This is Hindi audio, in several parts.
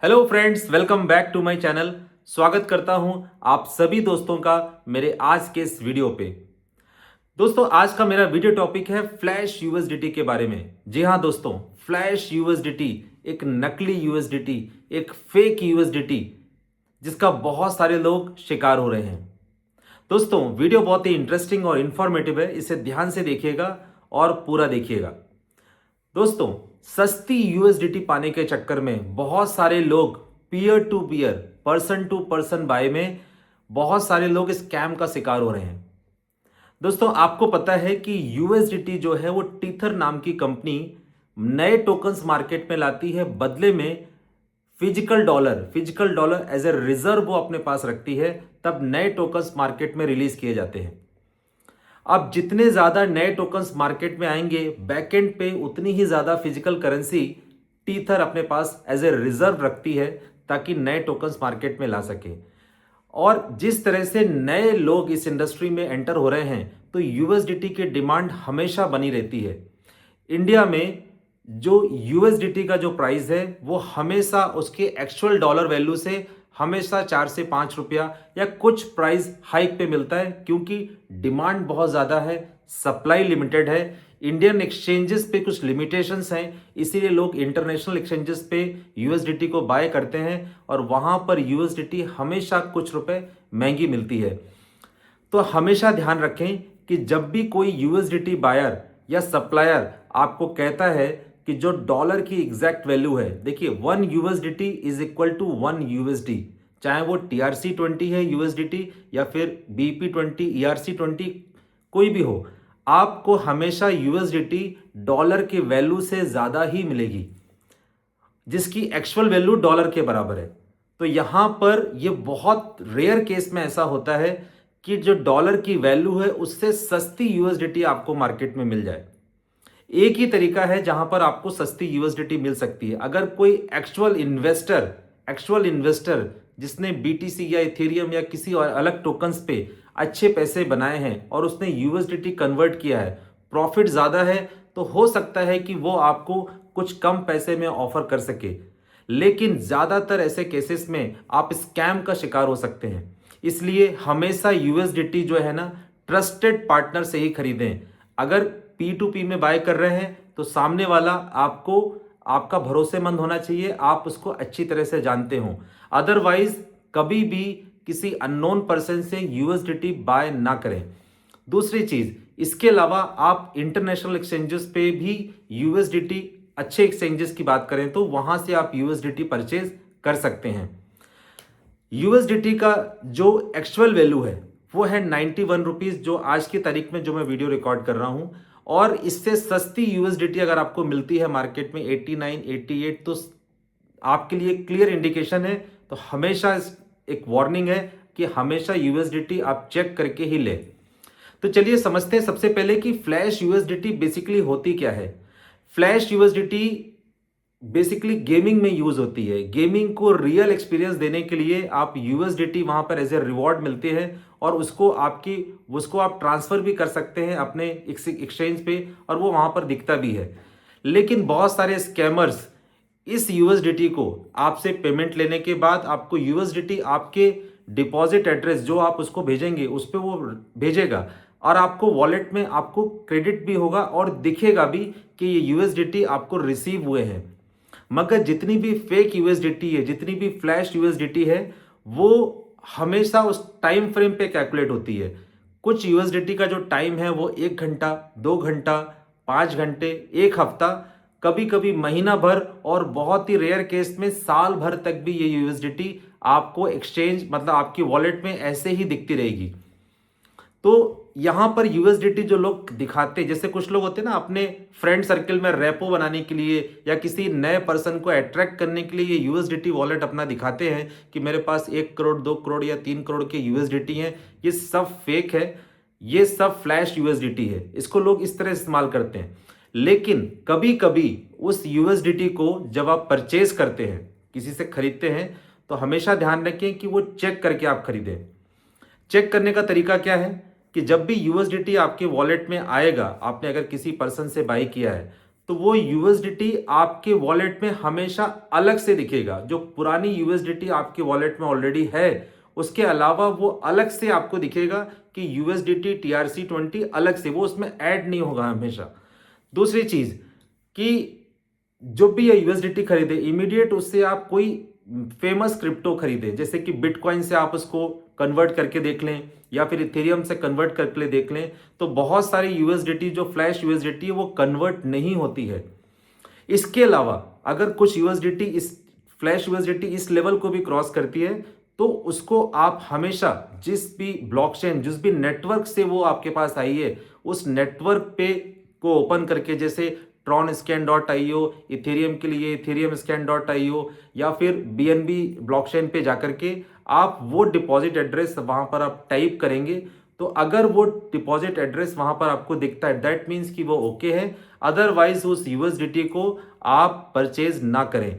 Hello friends, welcome back to my channel. स्वागत करता हूं आप सभी दोस्तों का मेरे आज के इस वीडियो पे। दोस्तों, आज का मेरा वीडियो टॉपिक है फ्लैश यूएसडीटी के बारे में। जी हां दोस्तों, फ्लैश यूएसडीटी एक नकली यूएसडीटी, एक फेक यूएसडीटी जिसका बहुत सारे लोग शिकार हो रहे हैं। दोस्तों, वीडियो बहुत ही इंटरेस्टिंग और इंफॉर्मेटिव है, इसे ध्यान से देखिएगा और पूरा देखिएगा। दोस्तों, सस्ती यूएसडीटी पाने के चक्कर में बहुत सारे लोग peer to peer, person to person buy में बहुत सारे लोग स्कैम का शिकार हो रहे हैं। दोस्तों, आपको पता है कि यूएसडीटी जो है वो टीथर नाम की कंपनी नए टोकन्स मार्केट में लाती है, बदले में physical dollar as a reserve वो अपने पास रखती है, तब नए टोकन्स मार्केट में रिलीज किए जाते हैं। अब जितने ज्यादा नए टोकन्स मार्केट में आएंगे, बैकएंड पे उतनी ही ज्यादा फिजिकल करेंसी टीथर अपने पास एज ए रिजर्व रखती है, ताकि नए टोकन्स मार्केट में ला सके। और जिस तरह से नए लोग इस इंडस्ट्री में एंटर हो रहे हैं, तो यूएसडीटी की डिमांड हमेशा बनी रहती है। इंडिया में जो यूएसडीटी का जो प्राइस है वो हमेशा उसके एक्चुअल डॉलर वैल्यू से हमेशा 4 से 5 रुपया या कुछ प्राइस हाइक पे मिलता है, क्योंकि डिमांड बहुत ज़्यादा है, सप्लाई लिमिटेड है। इंडियन एक्सचेंजेस पे कुछ लिमिटेशंस हैं, इसीलिए लोग इंटरनेशनल एक्सचेंजेस पे यूएसडीटी को बाय करते हैं और वहाँ पर यूएसडीटी हमेशा कुछ रुपए महंगी मिलती है। तो हमेशा ध्यान रखें कि जब भी कोई यूएसडीटी बायर या सप्लायर आपको कहता है कि जो डॉलर की एग्जैक्ट वैल्यू है, देखिए 1 USDT is equal to 1 USD, चाहे वो TRC20 है यूएसडीटी या फिर BP20, ERC20, कोई भी हो, आपको हमेशा यूएसडीटी डॉलर के वैल्यू से ज्यादा ही मिलेगी, जिसकी एक्चुअल वैल्यू डॉलर के बराबर है। तो यहां पर यह बहुत रेयर केस में ऐसा होता है कि जो डॉलर की वैल्यू है उससे सस्ती यूएसडीटी आपको मार्केट में मिल जाए। एक ही तरीका है जहां पर आपको सस्ती यूएसडीटी मिल सकती है। अगर कोई एक्चुअल इन्वेस्टर जिसने बीटीसी या इथेरियम या किसी और अलग टोकन्स पे अच्छे पैसे बनाए हैं और उसने यूएसडीटी कन्वर्ट किया है, प्रॉफिट ज्यादा है, तो हो सकता है कि वो आपको कुछ कम पैसे में ऑफर कर सके। लेकिन ज्यादातर ऐसे केसेस में आप स्कैम का शिकार हो सकते हैं। इसलिए हमेशा यूएसडीटी जो है ना, ट्रस्टेड पार्टनर से ही खरीदें। अगर P2P में बाय कर रहे हैं तो सामने वाला आपको आपका भरोसेमंद होना चाहिए, आप उसको अच्छी तरह से जानते हो। अदरवाइज कभी भी किसी अननोन पर्सन से यूएसडीटी बाय ना करें। दूसरी चीज, इसके अलावा आप इंटरनेशनल एक्सचेंजेस पे भी यूएसडीटी, अच्छे एक्सचेंजेस की बात करें तो वहां से आप यूएसडीटी परचेज कर सकते हैं। यूएसडीटी का जो एक्चुअल वैल्यू है वो है 91 रुपीज, जो आज की तारीख में जो मैं वीडियो रिकॉर्ड कर रहा हूं। और इससे सस्ती यूएसडीटी अगर आपको मिलती है मार्केट में 89, 88, तो आपके लिए क्लियर इंडिकेशन है। तो हमेशा एक वार्निंग है कि हमेशा यूएसडीटी आप चेक करके ही लें। तो चलिए समझते हैं सबसे पहले कि फ्लैश यूएसडीटी बेसिकली होती क्या है। फ्लैश यूएसडीटी बेसिकली गेमिंग में यूज होती है। गेमिंग को रियल एक्सपीरियंस देने के लिए आप यूएसडीटी वहां पर एज ए रिवॉर्ड मिलते हैं और उसको आप ट्रांसफर भी कर सकते हैं अपने एक्सचेंज पे, और वो वहां पर दिखता भी है। लेकिन बहुत सारे स्कैमर्स इस यूएसडीटी को आपसे पेमेंट लेने के बाद आपको यूएसडीटी आपके डिपॉजिट एड्रेस जो आप उसको भेजेंगे उस पर वो भेजेगा, और आपको वॉलेट में आपको क्रेडिट भी होगा और दिखेगा भी कि ये यूएसडीटी आपको रिसीव हुए हैं। मगर जितनी भी फेक यूएसडीटी है, जितनी भी फ्लैश यूएसडीटी है, वो हमेशा उस टाइम फ्रेम पे कैलकुलेट होती है। कुछ यूएसडीटी का जो टाइम है वो 1 घंटा, 2 घंटा, 5 घंटे, 1 हफ्ता, कभी कभी महीना भर, और बहुत ही रेयर केस में साल भर तक भी ये यूएसडीटी आपको एक्सचेंज मतलब आपकी वॉलेट में ऐसे ही दिखती रहेगी। तो यहां पर यूएसडीटी जो लोग दिखाते हैं, जैसे कुछ लोग होते हैं ना, अपने फ्रेंड सर्कल में रेपो बनाने के लिए या किसी नए पर्सन को अट्रैक्ट करने के लिए ये यूएसडीटी वॉलेट अपना दिखाते हैं कि मेरे पास 1 करोड़, 2 करोड़ या 3 करोड़ के यूएसडीटी हैं। ये सब फेक है, ये सब फ्लैश यूएसडीटी है। इसको लोग इस तरह इस्तेमाल करते हैं। लेकिन कभी कभी उस यूएसडीटी को जब आप परचेज करते हैं, किसी से खरीदते हैं, तो हमेशा ध्यान रखें कि वो चेक करके आप खरीदें। चेक करने का तरीका क्या है कि जब भी यूएसडीटी आपके वॉलेट में आएगा, आपने अगर किसी पर्सन से बाई किया है, तो वो यूएसडीटी आपके वॉलेट में हमेशा अलग से दिखेगा। जो पुरानी यूएसडीटी आपके वॉलेट में ऑलरेडी है, उसके अलावा वो अलग से आपको दिखेगा कि यूएसडीटी TRC20 अलग से, वो उसमें ऐड नहीं होगा हमेशा। दूसरी चीज कि जो भी ये यूएसडीटी खरीदे, इमीडिएट उससे आप कोई फेमस क्रिप्टो खरीदे, जैसे कि बिटकॉइन से आप उसको कन्वर्ट करके देख लें या फिर इथेरियम से कन्वर्ट करके देख लें। तो बहुत सारी यूएसडीटी जो फ्लैश यूएसडीटी है वो कन्वर्ट नहीं होती है। इसके अलावा अगर कुछ यूएसडीटी इस फ्लैश यूएसडीटी इस लेवल को भी क्रॉस करती है, तो उसको आप हमेशा जिस भी ब्लॉकचेन, जिस भी नेटवर्क से वो आपके पास आई है, उस नेटवर्क पे को ओपन करके, जैसे TronScan.io, इथेरियम के लिए ethereumscan.io या फिर BNB ब्लॉकचेन पे जाकर के आप वो डिपॉजिट एड्रेस वहां पर आप टाइप करेंगे, तो अगर वो डिपॉजिट एड्रेस वहां पर आपको दिखता है, दैट मीन्स कि वो ओके है। अदरवाइज उस यूएसडीटी को आप परचेज ना करें।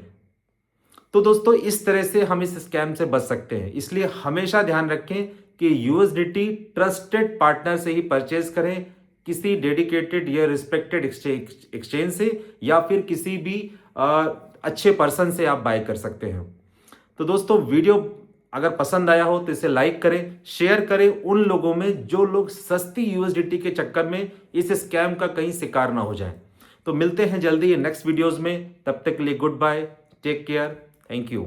तो दोस्तों इस तरह से हम इस स्कैम से बच सकते हैं, इसलिए हमेशा ध्यान रखें कि यूएसडीटी ट्रस्टेड पार्टनर से ही परचेज करें, किसी डेडिकेटेड या रिस्पेक्टेड एक्सचेंज से या फिर किसी भी अच्छे पर्सन से आप बाय कर सकते हैं। तो दोस्तों वीडियो अगर पसंद आया हो तो इसे लाइक करें, शेयर करें उन लोगों में जो लोग सस्ती यूएसडीटी के चक्कर में इस स्कैम का कहीं शिकार ना हो जाएं। तो मिलते हैं जल्दी नेक्स्ट वीडियोस में, तब तक के लिए good bye, take care, thank you.